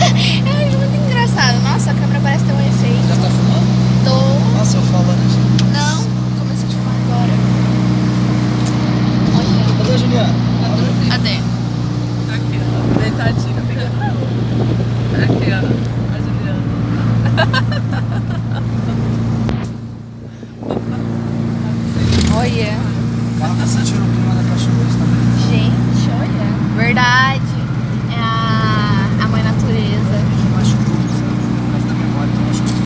É muito engraçado. Nossa, a câmera parece ter um efeito. Já tá filmando? Tô. Nossa, eu falando. Não, comecei a te filmar agora. Olha. Cadê a Juliana? Cadê? Aqui, ó. Deitadinha. Aqui, ó. A Juliana. Olha. O carro tá sentindo o clima da cachorra também. Gente, olha. Verdade.